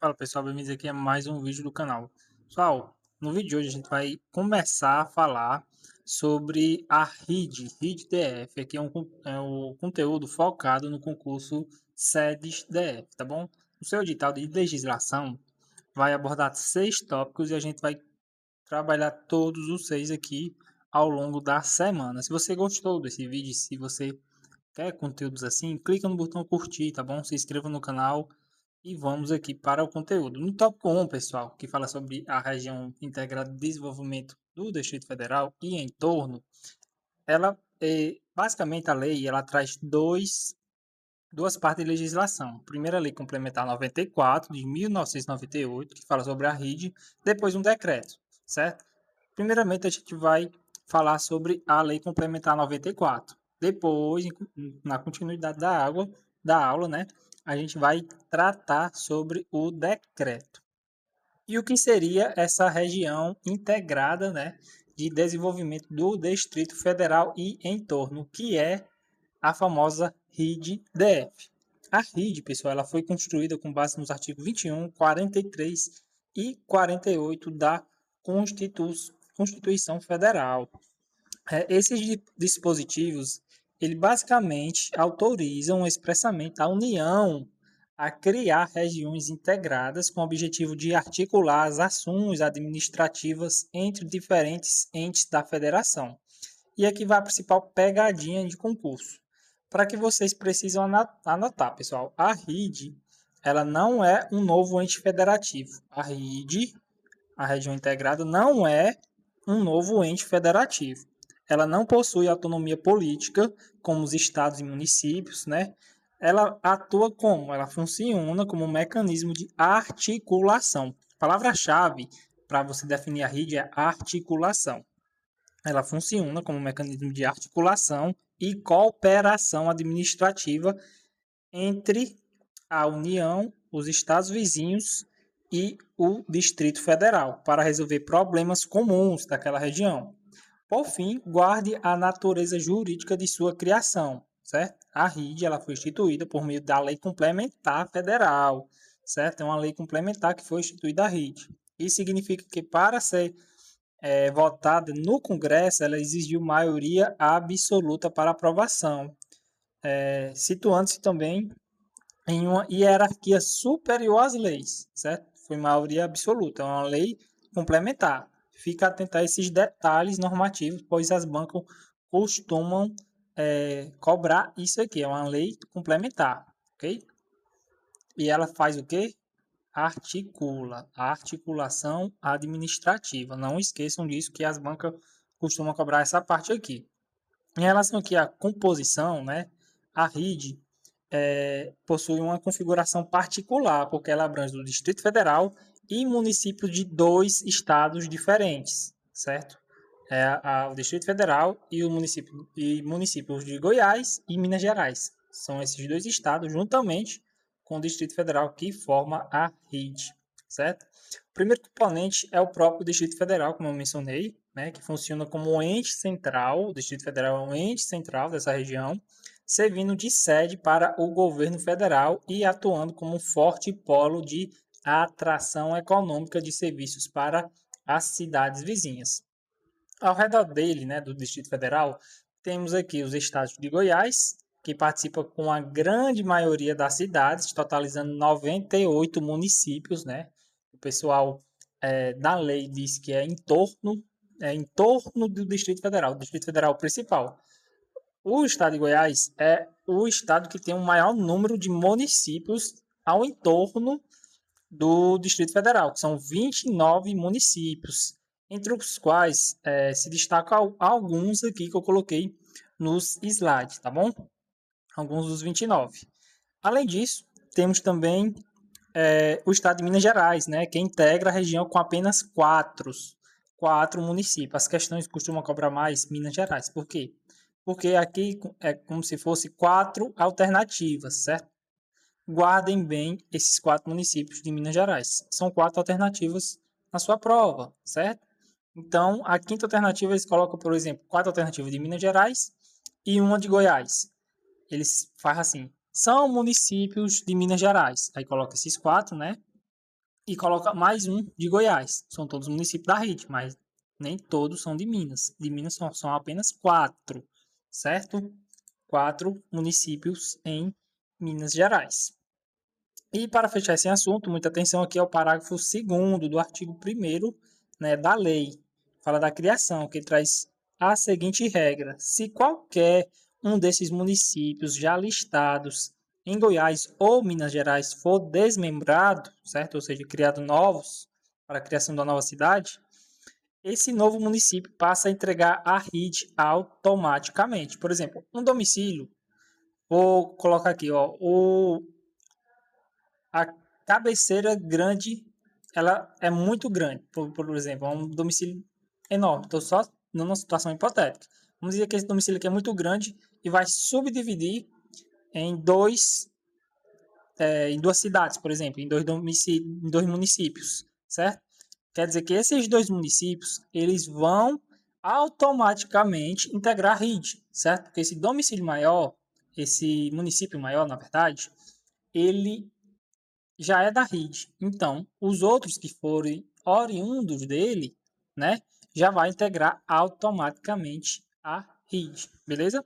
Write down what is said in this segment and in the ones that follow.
Fala pessoal, bem-vindos aqui a mais um vídeo do canal. Pessoal, no vídeo de hoje a gente vai começar a falar sobre a RID-DF. Aqui é o conteúdo focado no concurso SEDES-DF, tá bom? O seu edital de legislação vai abordar 6 tópicos e a gente vai trabalhar todos os 6 aqui ao longo da semana. Se você gostou desse vídeo, se você quer conteúdos assim, clica no botão curtir, tá bom? Se inscreva no canal e vamos aqui para o conteúdo. No tópico 1, pessoal, que fala sobre a região integrada de desenvolvimento do Distrito Federal e em torno, basicamente a lei, ela traz duas partes de legislação. Primeira lei complementar 94 de 1998, que fala sobre a RID, depois um decreto, certo? Primeiramente a gente vai falar sobre a lei complementar 94. Depois, na continuidade da aula, né, a gente vai tratar sobre o decreto. E o que seria essa região integrada, né, de desenvolvimento do Distrito Federal e entorno, que é a famosa RID-DF. A RID, pessoal, ela foi construída com base nos artigos 21, 43 e 48 da Constituição Federal. Esses dispositivos, ele basicamente autorizam expressamente a União a criar regiões integradas com o objetivo de articular as ações administrativas entre diferentes entes da federação. E aqui vai a principal pegadinha de concurso. Para que vocês precisam anotar, pessoal, a RID, ela não é um novo ente federativo. A RID, a região integrada, não é um novo ente federativo. Ela não possui autonomia política, como os estados e municípios, né? Ela atua como? Ela funciona como um mecanismo de articulação. A palavra-chave para você definir a RID é articulação. Ela funciona como um mecanismo de articulação e cooperação administrativa entre a União, os estados vizinhos e o Distrito Federal para resolver problemas comuns daquela região. Por fim, guarde a natureza jurídica de sua criação, certo? A RID ela foi instituída por meio da Lei Complementar Federal, certo? É uma lei complementar que foi instituída a RID. Isso significa que para ser votada no Congresso, ela exigiu maioria absoluta para aprovação, situando-se também em uma hierarquia superior às leis, certo? Foi maioria absoluta, é uma lei complementar. Fica atento a esses detalhes normativos, pois as bancas costumam cobrar isso aqui, é uma lei complementar, ok? E ela faz o quê? Articula, a articulação administrativa. Não esqueçam disso, que as bancas costumam cobrar essa parte aqui. Em relação aqui à composição, né, a RID possui uma configuração particular, porque ela abrange o Distrito Federal e municípios de 2 estados diferentes, certo? O Distrito Federal e municípios de Goiás e Minas Gerais. São esses 2 estados, juntamente com o Distrito Federal, que forma a RID, certo? O primeiro componente é o próprio Distrito Federal, como eu mencionei, né, que funciona como um ente central. O Distrito Federal é um ente central dessa região, servindo de sede para o governo federal e atuando como um forte polo de atração econômica de serviços para as cidades vizinhas. Ao redor dele, né, do Distrito Federal, temos aqui os estados de Goiás, que participa com a grande maioria das cidades, totalizando 98 municípios, né? O pessoal da lei diz que em torno do Distrito Federal, do Distrito Federal principal. O estado de Goiás é o estado que tem o maior número de municípios ao entorno do Distrito Federal, que são 29 municípios, entre os quais se destacam alguns aqui que eu coloquei nos slides, tá bom? Alguns dos 29. Além disso, temos também o estado de Minas Gerais, né, que integra a região com apenas quatro municípios. As questões costumam cobrar mais Minas Gerais. Por quê? Porque aqui é como se fosse 4 alternativas, certo? Guardem bem esses 4 municípios de Minas Gerais. São 4 alternativas na sua prova, certo? Então, a quinta alternativa eles colocam, por exemplo, 4 alternativas de Minas Gerais e uma de Goiás. Eles fazem assim, são municípios de Minas Gerais. Aí coloca esses 4, né? e coloca mais um de Goiás. São todos municípios da rede, mas nem todos são de Minas. De Minas são apenas 4, certo? 4 municípios em Minas Gerais. E para fechar esse assunto, muita atenção aqui ao parágrafo 2º do artigo 1º, né, da lei. Fala da criação, que traz a seguinte regra: se qualquer um desses municípios já listados em Goiás ou Minas Gerais for desmembrado, certo? Ou seja, criado novos para a criação da nova cidade, esse novo município passa a entregar a RID automaticamente. Por exemplo, um domicílio, vou colocar aqui, ó, a cabeceira grande, ela é muito grande. Por exemplo, é um domicílio enorme. Estou só numa situação hipotética. Vamos dizer que esse domicílio aqui é muito grande e vai subdividir em em duas cidades, por exemplo, em dois municípios, certo? Quer dizer que esses dois municípios, eles vão automaticamente integrar a RID, certo? Porque esse domicílio maior, esse município maior, na verdade, ele já é da RID. Então, os outros que forem oriundos dele, né, já vai integrar automaticamente a RID, beleza?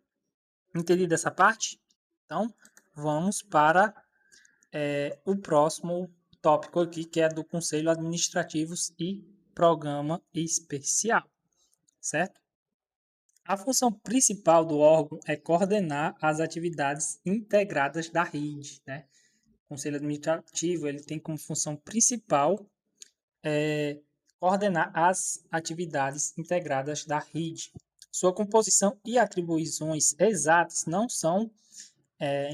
Entendido essa parte? Então, vamos para o próximo tópico aqui, que é do Conselho Administrativos e Programa Especial, certo? A função principal do órgão é coordenar as atividades integradas da RID, né? O Conselho Administrativo ele tem como função principal coordenar as atividades integradas da RID. Sua composição e atribuições exatas não são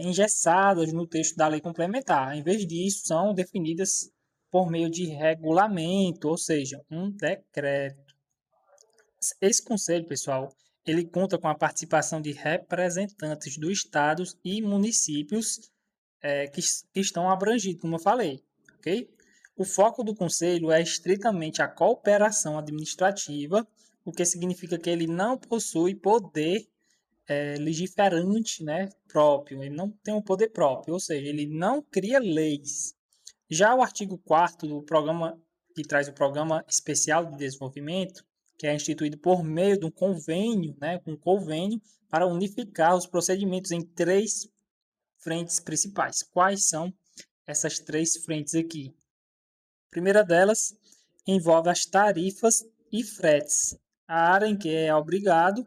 engessadas no texto da lei complementar. Em vez disso, são definidas por meio de regulamento, ou seja, um decreto. Esse conselho, pessoal, ele conta com a participação de representantes dos estados e municípios que estão abrangidos, como eu falei, ok? O foco do conselho é estritamente a cooperação administrativa, o que significa que ele não possui poder legiferante, né, próprio, ele não tem um poder próprio, ou seja, ele não cria leis. Já o artigo 4º do programa, que traz o Programa Especial de Desenvolvimento, que é instituído por meio de um convênio, né, um convênio para unificar os procedimentos em 3 frentes principais. Quais são essas 3 frentes aqui? A primeira delas envolve as tarifas e fretes, a área em que é obrigado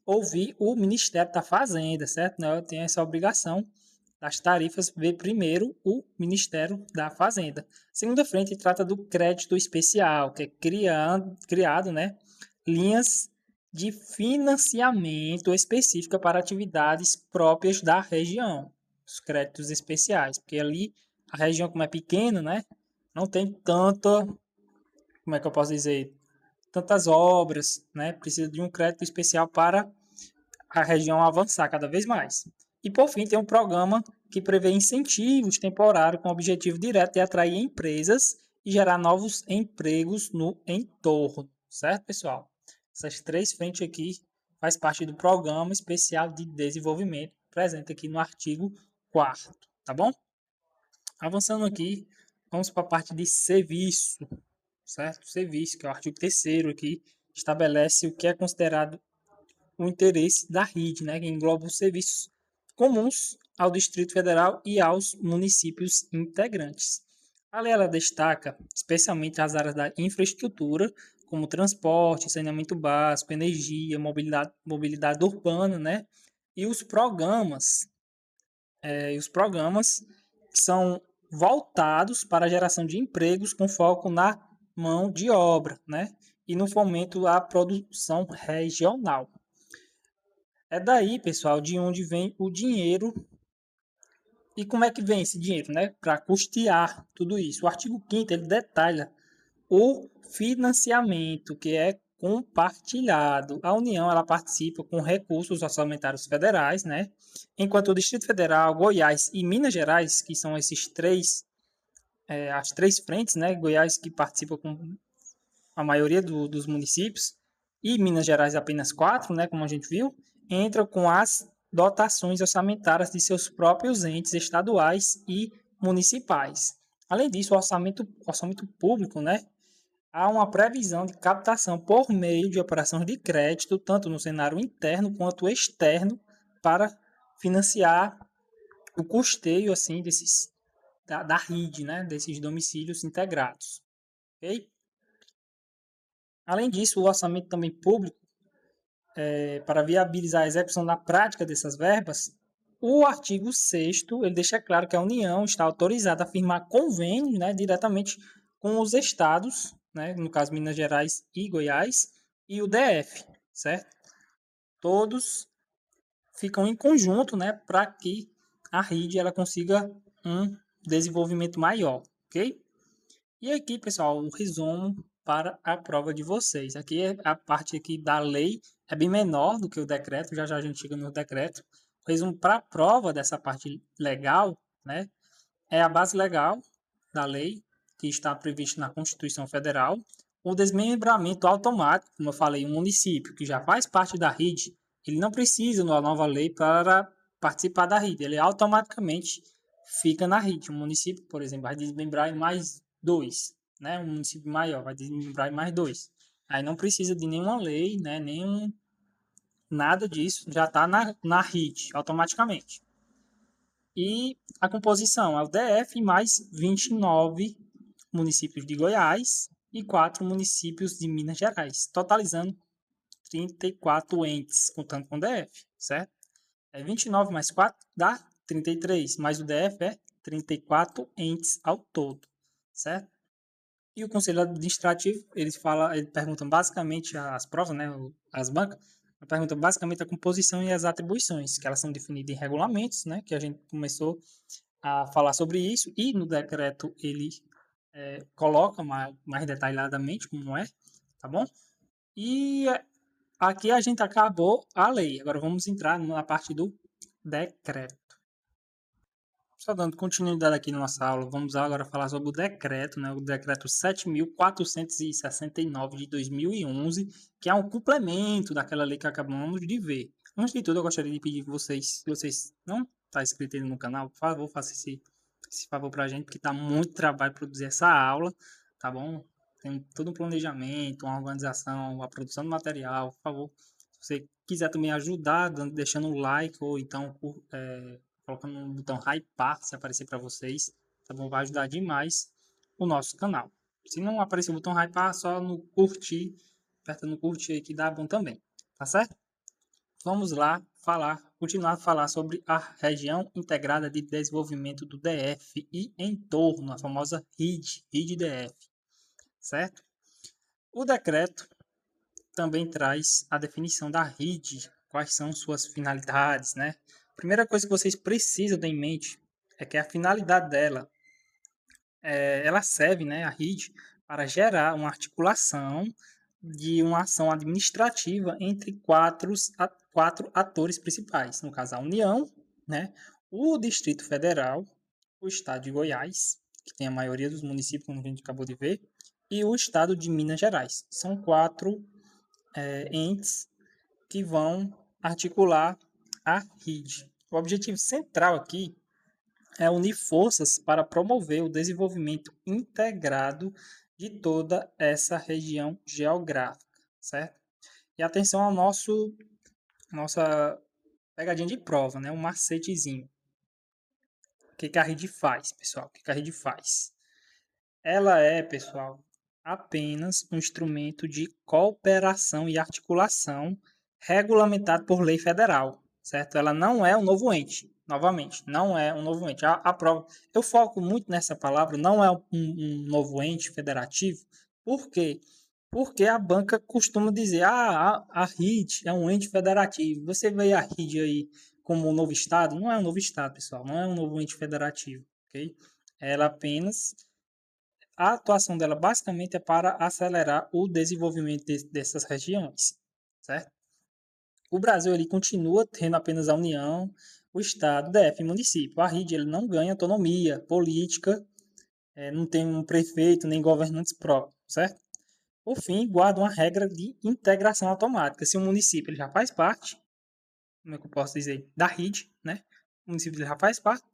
ouvir o Ministério da Fazenda, certo? Eu tenho essa obrigação das tarifas, ver primeiro o Ministério da Fazenda. A segunda frente trata do crédito especial, que é criado, né, linhas de financiamento específica para atividades próprias da região, os créditos especiais, porque ali a região, como é pequena, né, não tem tanta, como é que eu posso dizer, tantas obras, né, precisa de um crédito especial para a região avançar cada vez mais. E, por fim, tem um programa que prevê incentivos temporários com o objetivo direto de atrair empresas e gerar novos empregos no entorno, certo, pessoal? Essas 3 frentes aqui faz parte do Programa Especial de Desenvolvimento, presente aqui no artigo 4º, tá bom? Avançando aqui, vamos para a parte de serviço, certo? Serviço, que é o artigo 3º aqui, estabelece o que é considerado o interesse da RID, né, que engloba os serviços comuns ao Distrito Federal e aos municípios integrantes. A lei ela destaca especialmente as áreas da infraestrutura, como transporte, saneamento básico, energia, mobilidade urbana, né, e os programas são voltados para a geração de empregos com foco na mão de obra, né, e no fomento à produção regional. É daí, pessoal, de onde vem o dinheiro e como é que vem esse dinheiro, né? Para custear tudo isso. O artigo 5º ele detalha o financiamento que é compartilhado. A União ela participa com recursos orçamentários federais, né? Enquanto o Distrito Federal, Goiás e Minas Gerais, que são esses as 3 frentes, né? Goiás que participa com a maioria dos municípios, e Minas Gerais apenas 4, né, como a gente viu, entram com as dotações orçamentárias de seus próprios entes estaduais e municipais. Além disso, o orçamento público, né, há uma previsão de captação por meio de operações de crédito, tanto no cenário interno quanto externo, para financiar o custeio assim da rede, né, desses domicílios integrados. Ok? Além disso, o orçamento também público, para viabilizar a execução na prática dessas verbas, o artigo 6º, ele deixa claro que a União está autorizada a firmar convênios, né, diretamente com os estados, né, no caso Minas Gerais e Goiás, e o DF, certo? Todos ficam em conjunto, né, para que a rede ela consiga um desenvolvimento maior, ok? E aqui, pessoal, o resumo para a prova de vocês. Aqui a parte aqui da lei é bem menor do que o decreto, já já a gente chega no decreto. O resumo para a prova dessa parte legal, né, é a base legal da lei que está prevista na Constituição Federal. O desmembramento automático, como eu falei, um município que já faz parte da rede, ele não precisa de uma nova lei para participar da rede, ele automaticamente fica na rede. Um município, por exemplo, vai desmembrar em mais dois, né? Um município maior vai desmembrar em mais dois. Aí não precisa de nenhuma lei, né? Nenhum nada disso, já está na rede automaticamente. E a composição é o DF mais 29 municípios de Goiás e 4 municípios de Minas Gerais, totalizando 34 entes, contando com o DF, certo? 29 mais 4 dá 33, mas o DF é 34 entes ao todo, certo? E o Conselho Administrativo, eles perguntam basicamente as provas, né, as bancas, perguntam basicamente a composição e as atribuições, que elas são definidas em regulamentos, né, que a gente começou a falar sobre isso, e no decreto ele coloca mais detalhadamente como é, tá bom? E aqui a gente acabou a lei. Agora vamos entrar na parte do decreto. Só dando continuidade aqui na nossa aula, vamos agora falar sobre o decreto, né? O decreto 7.469 de 2011, que é um complemento daquela lei que acabamos de ver. Antes de tudo, eu gostaria de pedir que vocês, se vocês não estão inscritos no canal, por favor, faça esse favor para a gente, porque está muito trabalho produzir essa aula, tá bom? Tem todo um planejamento, uma organização, a produção do material, por favor. Se você quiser também ajudar, deixando um like ou então colocando um botão hypar se aparecer para vocês, tá bom? Vai ajudar demais o nosso canal. Se não aparecer o botão hypar, só no curtir, aperta no curtir aí que dá bom também, tá certo? Vamos lá continuar a falar sobre a região integrada de desenvolvimento do DF e entorno, a famosa RID DF, certo? O decreto também traz a definição da RID, quais são suas finalidades, né? Primeira coisa que vocês precisam ter em mente é que a finalidade dela, ela serve, né, a RID, para gerar uma articulação de uma ação administrativa entre quatro atores principais, no caso a União, né, o Distrito Federal, o Estado de Goiás, que tem a maioria dos municípios, como a gente acabou de ver, e o Estado de Minas Gerais. São quatro entes que vão articular a RID. O objetivo central aqui é unir forças para promover o desenvolvimento integrado de toda essa região geográfica, certo? E atenção ao nossa pegadinha de prova, né? Um macetezinho. O que a RID faz, pessoal? O que a RID faz? Ela é, pessoal, apenas um instrumento de cooperação e articulação regulamentado por lei federal, certo? Ela não é um novo ente, novamente, não é um novo ente. A prova, eu foco muito nessa palavra, não é um novo ente federativo, por quê? Porque a banca costuma dizer, a RID é um ente federativo. Você vê a RID aí como um novo estado? Não é um novo estado, pessoal, não é um novo ente federativo, ok? Ela apenas a atuação dela basicamente é para acelerar o desenvolvimento dessas regiões, certo? O Brasil ele continua tendo apenas a União, o Estado, DF e município. A RID ele não ganha autonomia política, não tem um prefeito nem governantes próprios, certo? Por fim, guarda uma regra de integração automática. Se o município ele já faz parte, como é que eu posso dizer, da RID, né? O município ele já faz parte,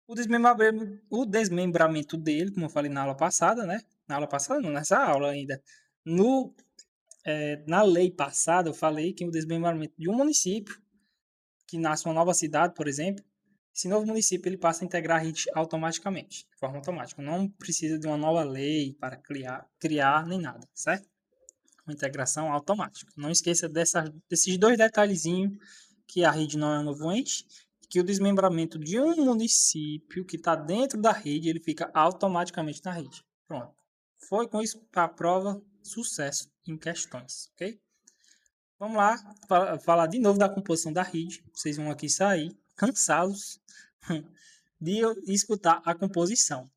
O desmembramento dele, como eu falei na aula passada, né? Na aula passada, não, nessa aula ainda. Na lei passada, eu falei que o desmembramento de um município, que nasce uma nova cidade, por exemplo, esse novo município ele passa a integrar a RIT automaticamente, de forma automática. Não precisa de uma nova lei para criar nem nada, certo? Uma integração automática. Não esqueça desses dois detalhezinhos, que a rede não é um novo ente, que o desmembramento de um município que está dentro da rede, ele fica automaticamente na rede. Pronto. Foi com isso para a prova, sucesso em questões, ok? Vamos lá, falar de novo da composição da rede. Vocês vão aqui sair cansados de escutar a composição.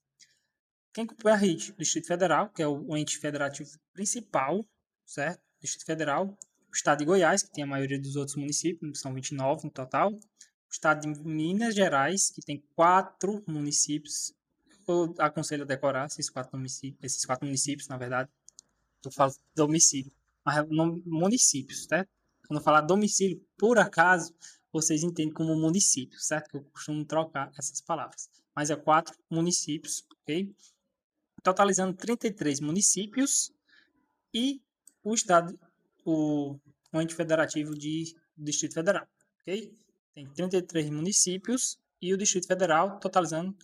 Quem compõe a rede? O Distrito Federal, que é o ente federativo principal, certo? Distrito Federal. O Estado de Goiás, que tem a maioria dos outros municípios, são 29 no total. O Estado de Minas Gerais, que tem 4 municípios. Eu aconselho a decorar esses quatro municípios, na verdade. Eu falo domicílio, mas municípios, certo? Quando eu falar domicílio, por acaso, vocês entendem como município, certo? Que eu costumo trocar essas palavras. Mas é 4 municípios, ok? Totalizando 33 municípios e o estado, o ente federativo de Distrito Federal, ok? Tem 33 municípios e o Distrito Federal totalizando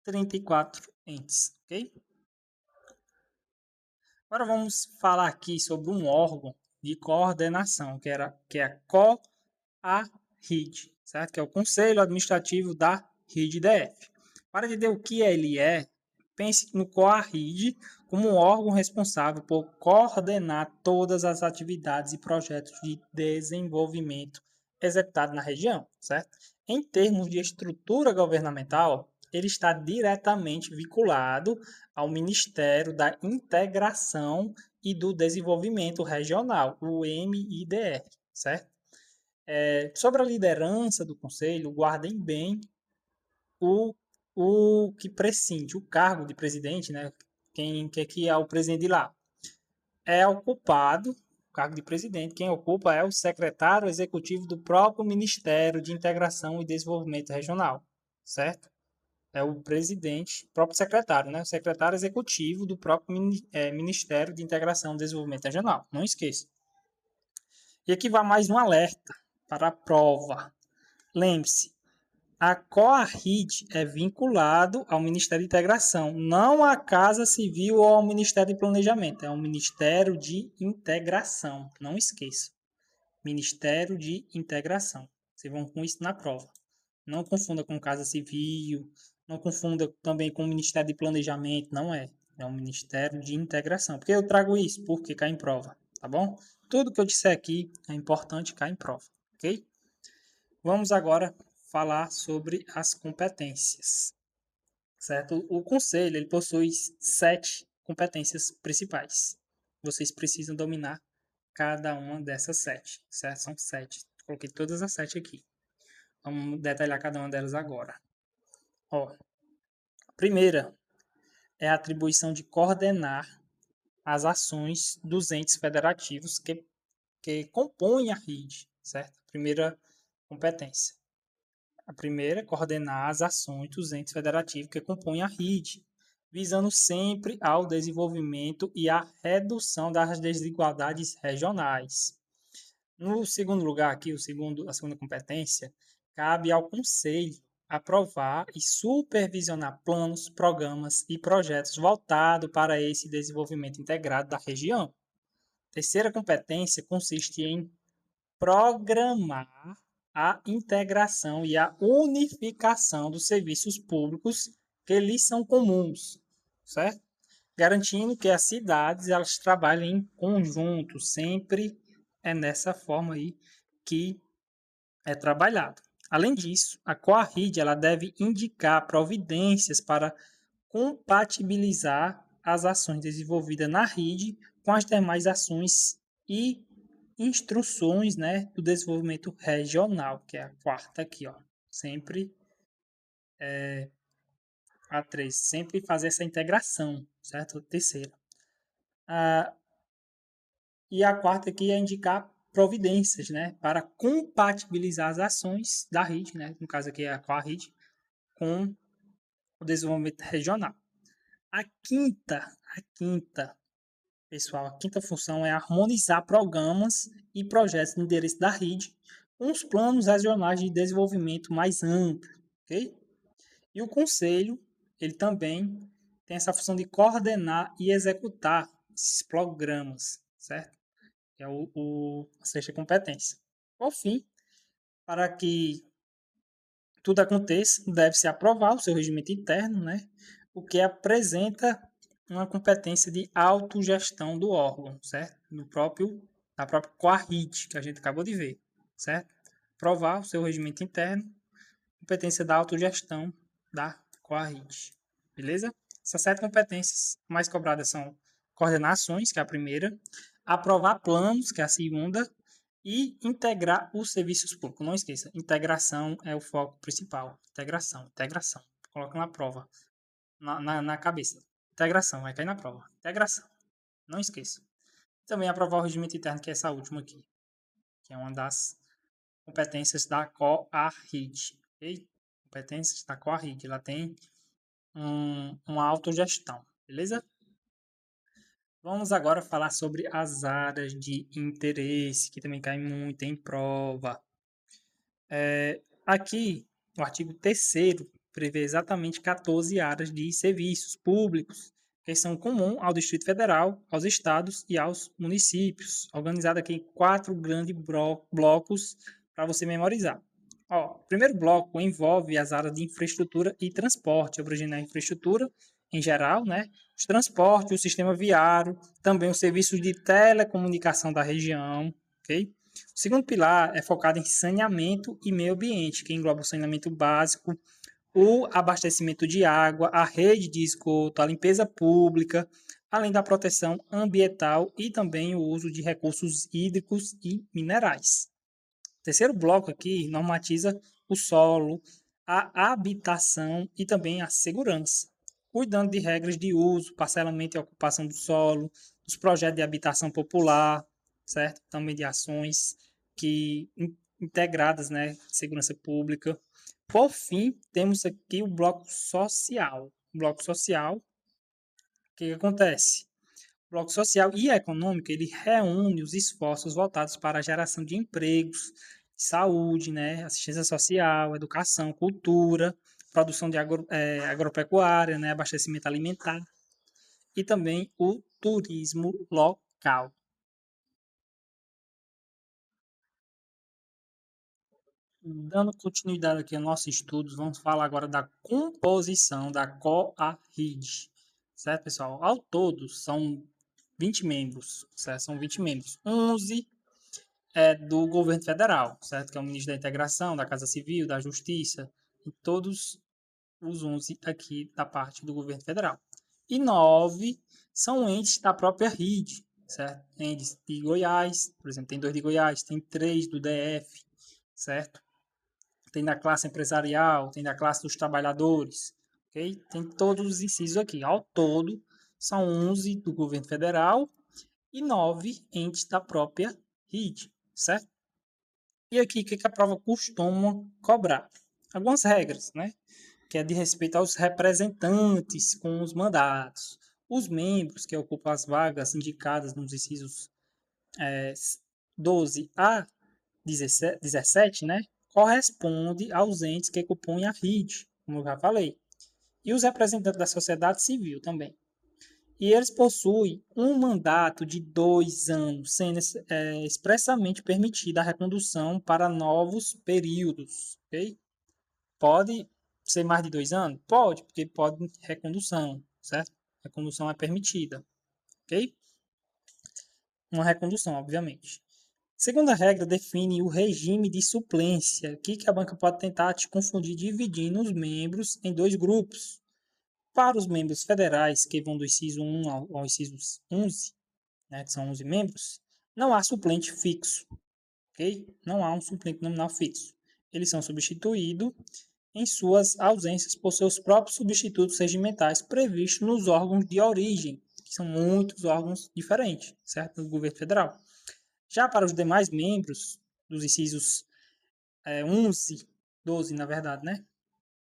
34 entes, ok? Agora vamos falar aqui sobre um órgão de coordenação, que é a COARID, certo? Que é o Conselho Administrativo da RID-DF. Para entender o que ele é, pense no COARID como um órgão responsável por coordenar todas as atividades e projetos de desenvolvimento executados na região, certo? Em termos de estrutura governamental, ele está diretamente vinculado ao Ministério da Integração e do Desenvolvimento Regional, o MIDR, certo? Sobre a liderança do Conselho, guardem bem o, o que prescinde, o cargo de presidente, né? Quem que é o presidente de lá? É ocupado, o cargo de presidente, quem ocupa é o secretário executivo do próprio Ministério de Integração e Desenvolvimento Regional, certo? É o presidente, próprio secretário, né? O secretário executivo do próprio Ministério de Integração e Desenvolvimento Regional. Não esqueça. E aqui vai mais um alerta para a prova. Lembre-se, a COARID é vinculado ao Ministério de Integração, não à Casa Civil ou ao Ministério de Planejamento. É o Ministério de Integração. Não esqueça. Ministério de Integração. Vocês vão com isso na prova. Não confunda com Casa Civil, não confunda também com o Ministério de Planejamento, não é. É um Ministério de Integração. Por que eu trago isso? Porque cai em prova, tá bom? Tudo que eu disser aqui é importante cair em prova, ok? Vamos agora falar sobre as competências, certo? O conselho ele possui 7 competências principais. Vocês precisam dominar cada uma dessas 7, certo? São 7. Coloquei todas as 7 aqui. Vamos detalhar cada uma delas agora. Ó, a primeira é a atribuição de coordenar as ações dos entes federativos que compõem a RID, certo? Primeira competência. A primeira é coordenar as ações dos entes federativos que compõem a RID, visando sempre ao desenvolvimento e à redução das desigualdades regionais. No segundo lugar aqui, a segunda competência, cabe ao Conselho aprovar e supervisionar planos, programas e projetos voltados para esse desenvolvimento integrado da região. Terceira competência consiste em programar a integração e a unificação dos serviços públicos que lhes são comuns, certo? Garantindo que as cidades elas trabalhem em conjunto, sempre é nessa forma aí que é trabalhado. Além disso, a COARID ela deve indicar providências para compatibilizar as ações desenvolvidas na RID com as demais ações e instruções, né, do desenvolvimento regional, que é a quarta aqui, ó. Sempre a 3, sempre fazer essa integração, certo? Terceira. E a quarta aqui é indicar providências, né, para compatibilizar as ações da RID, né, no caso aqui é a RID, com o desenvolvimento regional. A quinta, pessoal, a quinta função é harmonizar programas e projetos de interesse da rede com os planos regionais de desenvolvimento mais amplos, ok? E o conselho, ele também tem essa função de coordenar e executar esses programas, certo? É a sexta competência. Por fim, para que tudo aconteça, deve-se aprovar o seu regimento interno, né? O que apresenta uma competência de autogestão do órgão, certo? Da própria COARRID, que a gente acabou de ver, certo? Aprovar o seu regimento interno, competência da autogestão da COARRID, beleza? Essas 7 competências mais cobradas são coordenações, que é a primeira, aprovar planos, que é a segunda, e integrar os serviços públicos. Não esqueça, integração é o foco principal. Integração, integração. Coloca na prova, na cabeça. Integração, vai cair na prova. Integração. Não esqueça. Também aprovar o regimento interno, que é essa última aqui, que é uma das competências da COARRID. Ok? Competências da COARRID. Ela tem uma autogestão, beleza? Vamos agora falar sobre as áreas de interesse, que também cai muito em prova. Aqui, o artigo 3º prevê exatamente 14 áreas de serviços públicos, que são comuns ao Distrito Federal, aos estados e aos municípios, organizado aqui em 4 grandes blocos para você memorizar. O primeiro bloco envolve as áreas de infraestrutura e transporte, abrangendo a infraestrutura em geral, né? Os transportes, o sistema viário, também os serviços de telecomunicação da região, ok? O segundo pilar é focado em saneamento e meio ambiente, que engloba o saneamento básico, o abastecimento de água, a rede de esgoto, a limpeza pública, além da proteção ambiental e também o uso de recursos hídricos e minerais. O terceiro bloco aqui normatiza o solo, a habitação e também a segurança, cuidando de regras de uso, parcelamento e ocupação do solo, dos projetos de habitação popular, certo? Também de ações que integradas, né, segurança pública. Por fim, temos aqui o bloco social. O bloco social, o que acontece? O bloco social e econômico, ele reúne os esforços voltados para a geração de empregos, saúde, né, assistência social, educação, cultura, produção de agropecuária, né, abastecimento alimentar e também o turismo local. Dando continuidade aqui aos nossos estudos, vamos falar agora da composição da COARRID. Certo, pessoal? Ao todo, são 20 membros, certo? São 20 membros. 11 do governo federal, certo? Que é o ministro da Integração, da Casa Civil, da Justiça, e todos os 11 aqui da parte do governo federal. E 9 são entes da própria RID, certo? Entes de Goiás, por exemplo, tem 2 de Goiás, tem 3 do DF, certo? Tem da classe empresarial, tem da classe dos trabalhadores, ok? Tem todos os incisos aqui. Ao todo, são 11 do governo federal e 9 entes da própria RID, certo? E aqui, o que a prova costuma cobrar? Algumas regras, né? Que é de respeito aos representantes com os mandatos. Os membros que ocupam as vagas indicadas nos incisos 12 a 17, né? Corresponde aos entes que compõem a RID, como eu já falei. E os representantes da sociedade civil também. E eles possuem um mandato de 2 anos, sendo expressamente permitida a recondução para novos períodos. Okay? Pode ser mais de 2 anos? Pode, porque pode recondução, certo? Recondução é permitida. Ok? Uma recondução, obviamente. Segunda regra define o regime de suplência. Aqui que a banca pode tentar te confundir dividindo os membros em 2 grupos. Para os membros federais, que vão do inciso 1 ao inciso 11, né, que são 11 membros, não há suplente fixo, ok? Não há um suplente nominal fixo. Eles são substituídos em suas ausências por seus próprios substitutos regimentais previstos nos órgãos de origem, que são muitos órgãos diferentes, certo? Do governo federal. Já para os demais membros dos incisos 11, 12, na verdade, né?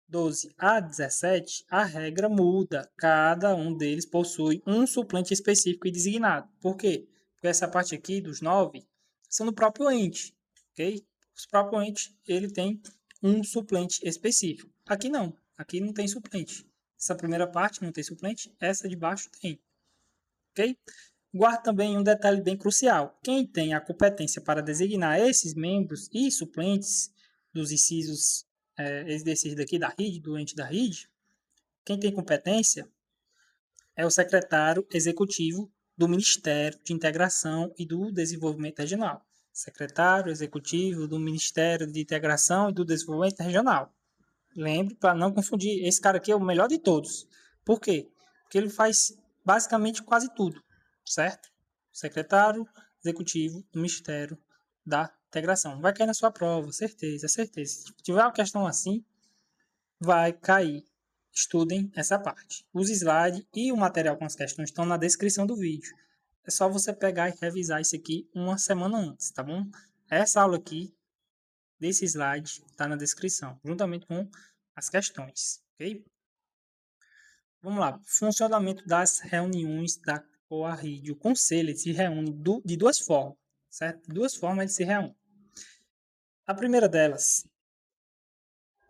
12 a 17, a regra muda. Cada um deles possui um suplente específico e designado. Por quê? Porque essa parte aqui dos 9 são do próprio ente, ok? O próprio ente, ele tem um suplente específico. Aqui não. Aqui não tem suplente. Essa primeira parte não tem suplente, essa de baixo tem, ok? Guarde também um detalhe bem crucial. Quem tem a competência para designar esses membros e suplentes dos incisos, desses daqui da RID, do ente da RID, quem tem competência é o secretário executivo do Ministério de Integração e do Desenvolvimento Regional. Secretário executivo do Ministério de Integração e do Desenvolvimento Regional. Lembre, para não confundir, esse cara aqui é o melhor de todos. Por quê? Porque ele faz basicamente quase tudo, certo? Secretário executivo do Ministério da Integração. Vai cair na sua prova, certeza, certeza. Se tiver uma questão assim, vai cair. Estudem essa parte. Os slides e o material com as questões estão na descrição do vídeo. É só você pegar e revisar isso aqui uma semana antes, tá bom? Essa aula aqui, desse slide, está na descrição, juntamente com as questões, ok? Vamos lá. Funcionamento das reuniões da COARRID. O conselho se reúne de duas formas, certo? De duas formas ele se reúne. A primeira delas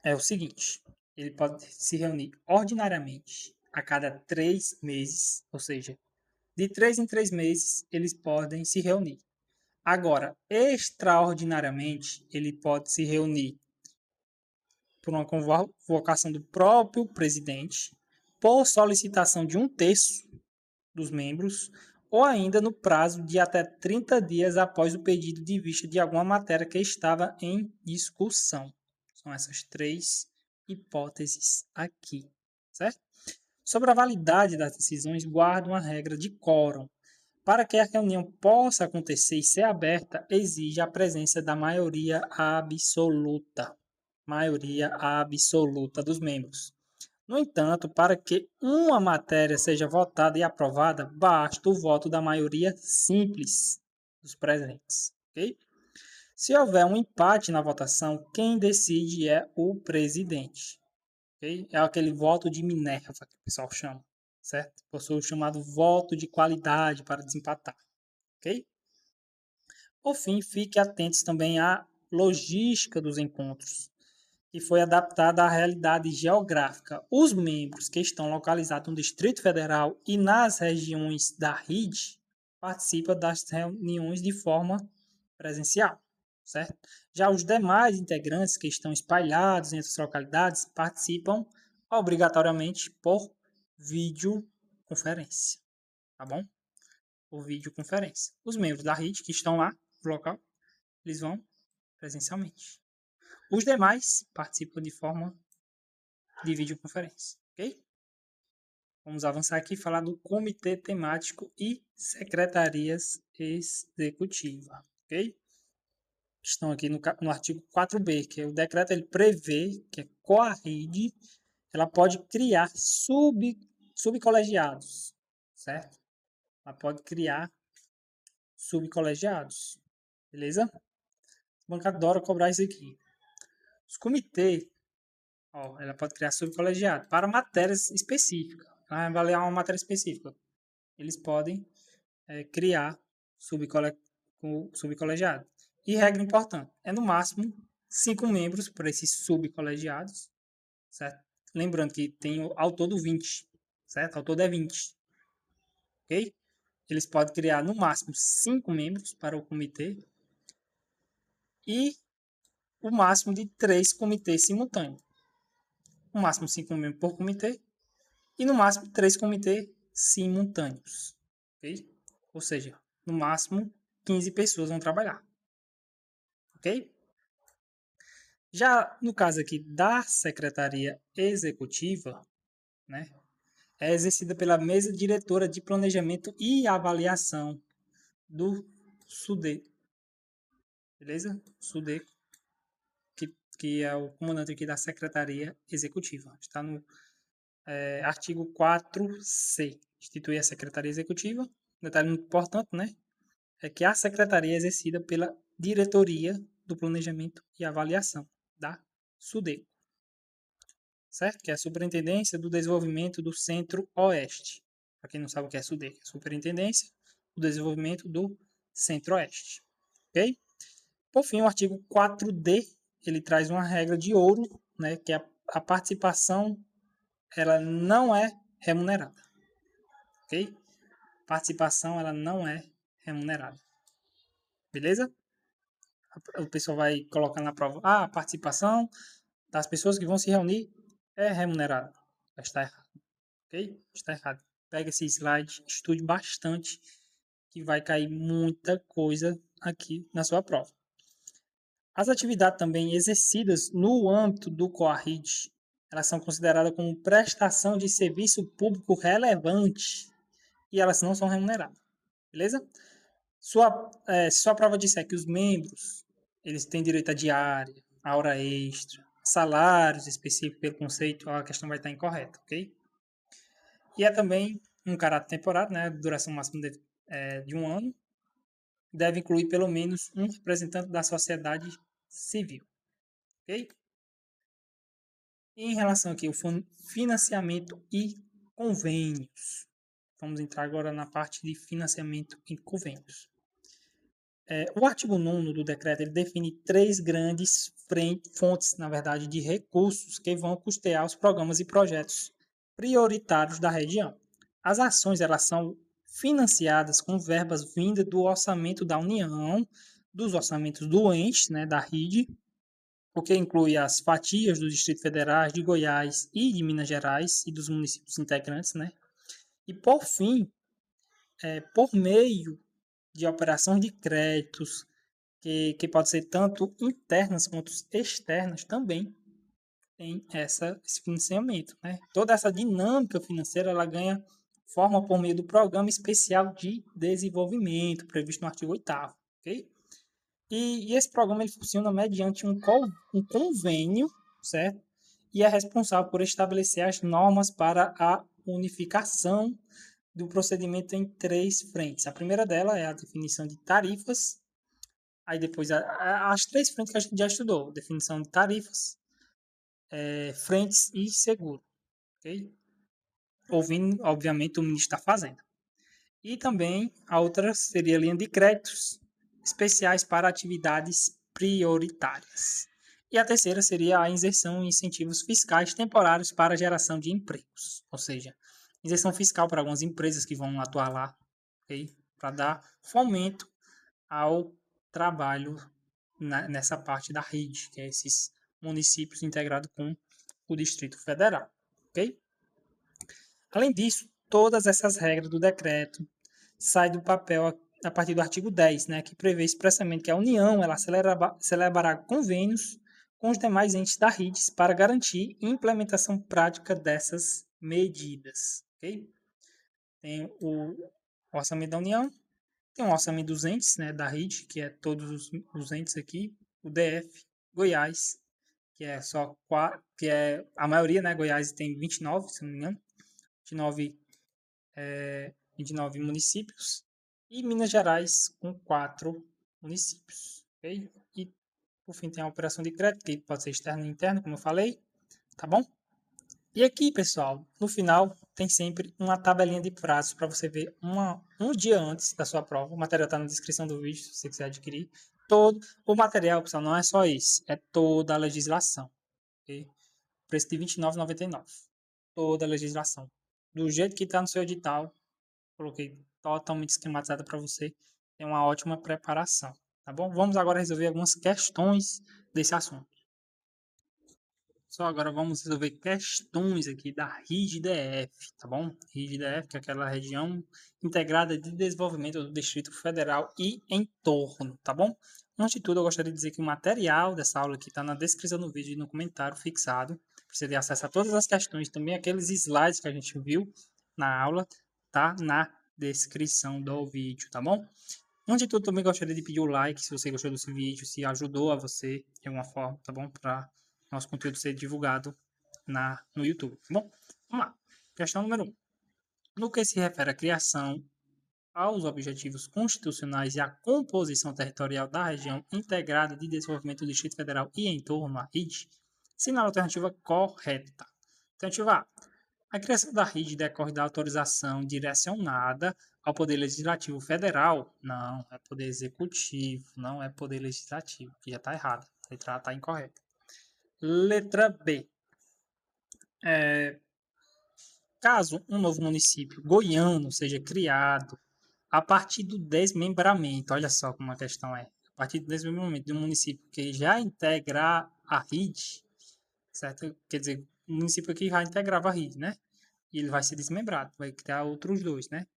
é o seguinte: ele pode se reunir ordinariamente a cada 3 meses, ou seja, de 3 em 3 meses eles podem se reunir. Agora, extraordinariamente, ele pode se reunir por uma convocação do próprio presidente, por solicitação de 1/3 dos membros, ou ainda no prazo de até 30 dias após o pedido de vista de alguma matéria que estava em discussão. São essas 3 hipóteses aqui, certo? Sobre a validade das decisões, guarda uma regra de quórum. Para que a reunião possa acontecer e ser aberta, exige a presença da maioria absoluta. Maioria absoluta dos membros. No entanto, para que uma matéria seja votada e aprovada, basta o voto da maioria simples dos presentes. Okay? Se houver um empate na votação, quem decide é o presidente. Okay? É aquele voto de Minerva que o pessoal chama, certo? Possui o chamado voto de qualidade para desempatar. Okay? Por fim, fique atentos também à logística dos encontros, que foi adaptada à realidade geográfica. Os membros que estão localizados no Distrito Federal e nas regiões da RID participam das reuniões de forma presencial, certo? Já os demais integrantes que estão espalhados entre as localidades participam obrigatoriamente por videoconferência, tá bom? Por videoconferência. Os membros da RID que estão lá no local, eles vão presencialmente. Os demais participam de forma de videoconferência, ok? Vamos avançar aqui e falar do comitê temático e secretarias executivas, ok? Estão aqui no artigo 4b, que é o decreto ele prevê que a COARRID ela pode criar subcolegiados, certo? Ela pode criar subcolegiados, beleza? O banco adora cobrar isso aqui. Os comitês, ela pode criar subcolegiado para matérias específicas. Ela vai avaliar uma matéria específica. Eles podem criar subcolegiado. E regra importante, é no máximo 5 membros para esses subcolegiados, certo? Lembrando que tem ao todo 20, certo? Ao todo é 20, ok? Eles podem criar no máximo 5 membros para o comitê e o máximo de 3 comitês simultâneos. No máximo 5 membros por comitê e no máximo 3 comitês simultâneos. Ok? Ou seja, no máximo 15 pessoas vão trabalhar. Ok? Já no caso aqui da Secretaria Executiva, né, é exercida pela mesa diretora de planejamento e avaliação do SUDECO. Beleza? SUDECO, que é o comandante aqui da Secretaria Executiva. Está no artigo 4C. Institui a Secretaria Executiva. Um detalhe muito importante, né? É que a secretaria é exercida pela Diretoria do Planejamento e Avaliação, da SUDECO. certo? Que é a Superintendência do Desenvolvimento do Centro-Oeste. Para quem não sabe o que é SUDE, é a Superintendência do Desenvolvimento do Centro-Oeste. Ok? Por fim, o artigo 4D, ele traz uma regra de ouro, né, que a participação ela não é remunerada. Ok? Participação ela não é remunerada. Beleza? O pessoal vai colocar na prova, a participação das pessoas que vão se reunir é remunerada. Está errado. Ok? Está errado. Pega esse slide, estude bastante, que vai cair muita coisa aqui na sua prova. As atividades também exercidas no âmbito do COARRID, elas são consideradas como prestação de serviço público relevante e elas não são remuneradas. Beleza? Se sua prova disser que os membros eles têm direito a diária, a hora extra, salários específicos pelo conceito, a questão vai estar incorreta, ok? E é também um caráter temporário, né? Duração máxima de um ano. Deve incluir pelo menos um representante da sociedade civil, ok? E em relação aqui ao financiamento e convênios. Vamos entrar agora na parte de financiamento e convênios. O artigo 9º do decreto ele define 3 grandes fontes, na verdade, de recursos que vão custear os programas e projetos prioritários da região. As ações elas são financiadas com verbas vindas do orçamento da União, dos orçamentos do ente, né, da RID, o que inclui as fatias do Distrito Federal, de Goiás e de Minas Gerais e dos municípios integrantes, né? E por fim, por meio de operações de créditos, que pode ser tanto internas quanto externas, também tem esse financiamento. Né? Toda essa dinâmica financeira ela ganha forma por meio do Programa Especial de Desenvolvimento, previsto no artigo 8º. Okay? E esse programa ele funciona mediante um convênio, certo? E é responsável por estabelecer as normas para a unificação do procedimento em 3 frentes. A primeira dela é a definição de tarifas. Aí depois as 3 frentes que a gente já estudou: definição de tarifas, frentes e seguro. Okay? Ouvindo, obviamente, o ministro da Fazenda. E também a outra seria a linha de créditos especiais para atividades prioritárias. E a terceira seria a inserção em incentivos fiscais temporários para a geração de empregos. Ou seja, inserção fiscal para algumas empresas que vão atuar lá, okay? Para dar fomento ao trabalho nessa parte da rede, que é esses municípios integrados com o Distrito Federal. Ok? Além disso, todas essas regras do decreto saem do papel a partir do artigo 10, né, que prevê expressamente que a União ela celebrará convênios com os demais entes da RIDES para garantir a implementação prática dessas medidas. Okay? Tem o orçamento da União, tem um orçamento dos entes, né, da RID, que é todos os entes aqui, o DF, Goiás, que é só 4, que é a maioria, né, Goiás tem 29, se não me engano, 29 municípios, e Minas Gerais com 4 municípios, ok? E, por fim, tem a operação de crédito, que pode ser externo e interno, como eu falei, tá bom? E aqui, pessoal, no final tem sempre uma tabelinha de prazos para você ver um dia antes da sua prova. O material está na descrição do vídeo, se você quiser adquirir. Todo o material, pessoal, não é só esse, é toda a legislação. Okay? Preço de R$ 29,99. Toda a legislação. Do jeito que está no seu edital, coloquei totalmente esquematizada para você ter uma ótima preparação. Tá bom? Vamos agora resolver algumas questões desse assunto. Só agora vamos resolver questões aqui da RIGDF, tá bom? RIGDF, que é aquela região integrada de desenvolvimento do Distrito Federal e entorno, tá bom? Antes de tudo, eu gostaria de dizer que o material dessa aula aqui está na descrição do vídeo e no comentário fixado, para você ter acesso a todas as questões, também aqueles slides que a gente viu na aula, tá na descrição do vídeo, tá bom? Antes de tudo, também gostaria de pedir o like se você gostou desse vídeo, se ajudou a você de alguma forma, tá bom? Para nosso conteúdo ser divulgado no YouTube, tá bom? Vamos lá. Questão número 1. No que se refere à criação, aos objetivos constitucionais e à composição territorial da região integrada de desenvolvimento do Distrito Federal e entorno, a RID, sinala a alternativa correta. Alternativa A. A criação da rede decorre da autorização direcionada ao Poder Legislativo Federal. Não, é Poder Executivo, não é Poder Legislativo, que já está errado. A letra A está incorreta. Letra B. Caso um novo município goiano seja criado a partir do desmembramento, olha só como a questão é, a partir do desmembramento de um município que já integra a RID, certo? Quer dizer, o município aqui já integrava a RID, né? E ele vai ser desmembrado, vai criar outros dois, né?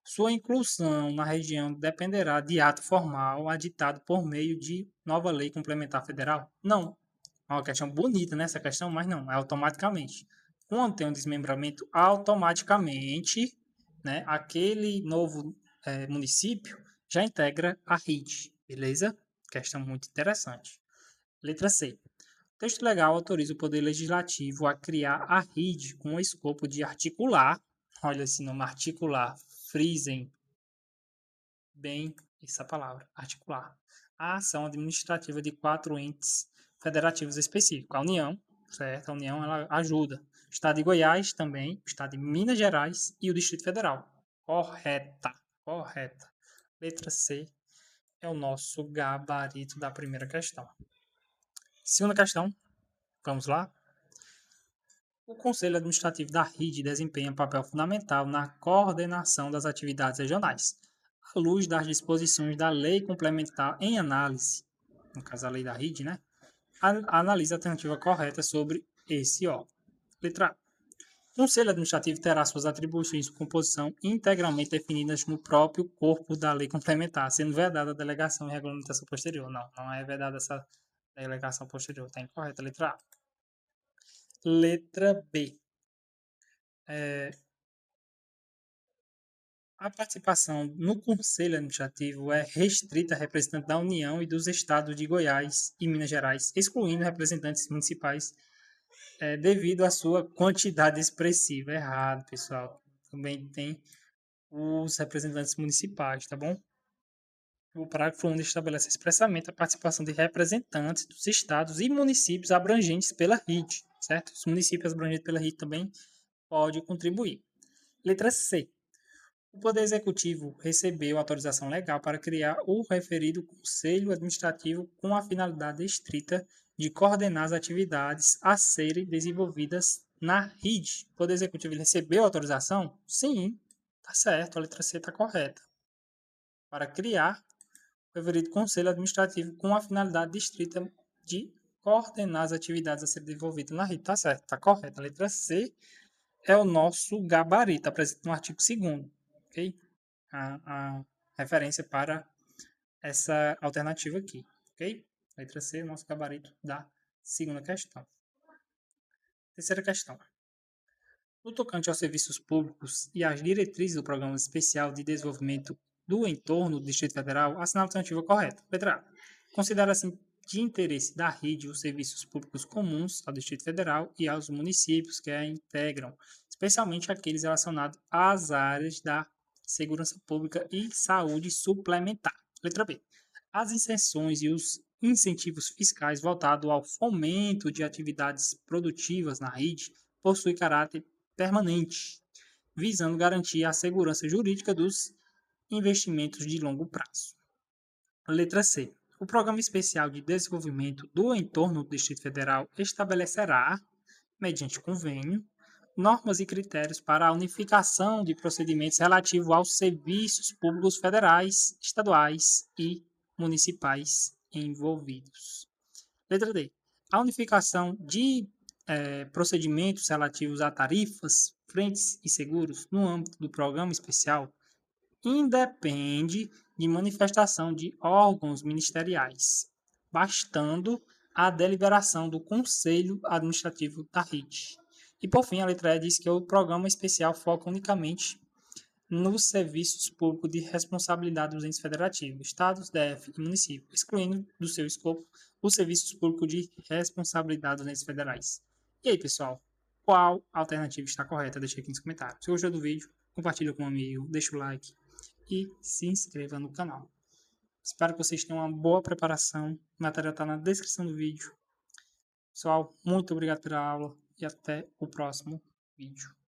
Sua inclusão na região dependerá de ato formal aditado por meio de nova lei complementar federal? Não. É uma questão bonita nessa questão, mas não, é automaticamente. Quando tem um desmembramento, automaticamente, né, aquele novo município já integra a RID, beleza? Questão muito interessante. Letra C. O texto legal autoriza o Poder Legislativo a criar a RID com o escopo de articular, olha esse nome, articular, frisem bem essa palavra, articular, a ação administrativa de 4 entes federativos específicos. A União, certo? A União ela ajuda. O Estado de Goiás também, o Estado de Minas Gerais e o Distrito Federal. Correta, correta. Letra C é o nosso gabarito da primeira questão. Segunda questão, vamos lá. O Conselho Administrativo da RID desempenha papel fundamental na coordenação das atividades regionais, à luz das disposições da Lei Complementar em análise, no caso a lei da RID, né? Analisa a alternativa correta sobre esse órgão. Letra A. O Conselho Administrativo terá suas atribuições e composição integralmente definidas no próprio corpo da lei complementar, sendo vedada a delegação e regulamentação posterior. Não, não é vedada essa delegação posterior. Está incorreta. Letra A. Letra B. A participação no Conselho Administrativo é restrita a representantes da União e dos estados de Goiás e Minas Gerais, excluindo representantes municipais devido à sua quantidade expressiva. Errado, pessoal. Também tem os representantes municipais, tá bom? O parágrafo 1 estabelece expressamente a participação de representantes dos estados e municípios abrangentes pela RID, certo? Os municípios abrangentes pela RID também podem contribuir. Letra C. O Poder Executivo recebeu autorização legal para criar o referido Conselho Administrativo com a finalidade estrita de coordenar as atividades a serem desenvolvidas na RID. O Poder Executivo recebeu autorização? Sim, tá certo, a letra C está correta. Para criar o referido Conselho Administrativo com a finalidade estrita de coordenar as atividades a serem desenvolvidas na RID. Tá certo, tá correta. A letra C é o nosso gabarito, apresenta no artigo 2º, ok? A referência para essa alternativa aqui, ok? Letra C, nosso gabarito da segunda questão. Terceira questão. No tocante aos serviços públicos e às diretrizes do Programa Especial de Desenvolvimento do Entorno do Distrito Federal, assinale a alternativa correta. Letra A. Considera-se de interesse da RID os serviços públicos comuns ao Distrito Federal e aos municípios que a integram, especialmente aqueles relacionados às áreas da segurança pública e saúde suplementar. Letra B. As isenções e os incentivos fiscais voltados ao fomento de atividades produtivas na RID possuem caráter permanente, visando garantir a segurança jurídica dos investimentos de longo prazo. Letra C. O Programa Especial de Desenvolvimento do Entorno do Distrito Federal estabelecerá, mediante convênio, normas e critérios para a unificação de procedimentos relativos aos serviços públicos federais, estaduais e municipais envolvidos. Letra D. A unificação de procedimentos relativos a tarifas, frentes e seguros no âmbito do programa especial independe de manifestação de órgãos ministeriais, bastando a deliberação do Conselho Administrativo da RID. E, por fim, a letra E diz que o programa especial foca unicamente nos serviços públicos de responsabilidade dos entes federativos, estados, DF e municípios, excluindo do seu escopo os serviços públicos de responsabilidade dos entes federais. E aí, pessoal, qual alternativa está correta? Deixa aqui nos comentários. Se gostou do vídeo, compartilha com um amigo, deixa o like e se inscreva no canal. Espero que vocês tenham uma boa preparação. O material está na descrição do vídeo. Pessoal, muito obrigado pela aula e até o próximo vídeo.